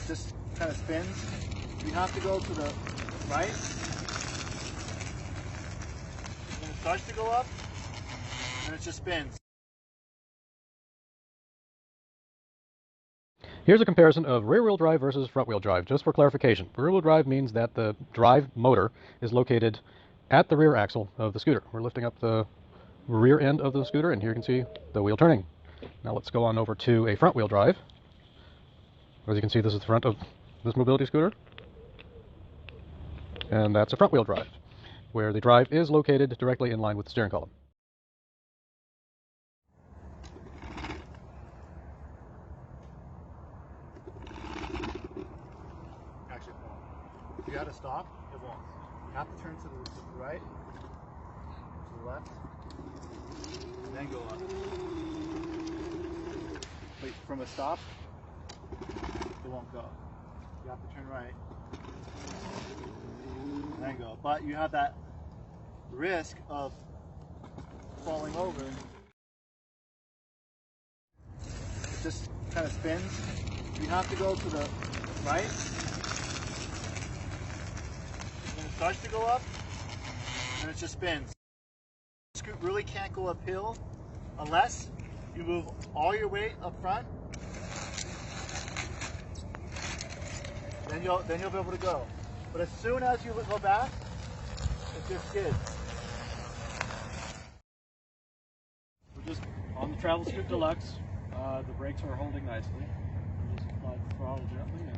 just kind of spins. You have to go to the right. When it starts to go up, and it just spins. Here's a comparison of rear-wheel drive versus front-wheel drive, just for clarification. Rear-wheel drive means that the drive motor is located at the rear axle of the scooter. We're lifting up the rear end of the scooter, and here you can see the wheel turning. Now let's go on over to a front-wheel drive. As you can see, this is the front of this mobility scooter. And that's a front-wheel drive, where the drive is located directly in line with the steering column. Actually, it won't. If you had to stop, it won't. You have to turn to the right, to the left, and then go up. But from a stop, it won't go. You have to turn right, and then go. But you have that risk of falling over. It just kind of spins. You have to go to the right. When it starts to go up, and it just spins. Scoot really can't go uphill unless you move all your weight up front. Then you'll be able to go. But as soon as you go back, it just skids. We're just on the TravelScoot Deluxe. The brakes are holding nicely. We'll just apply the throttle gently and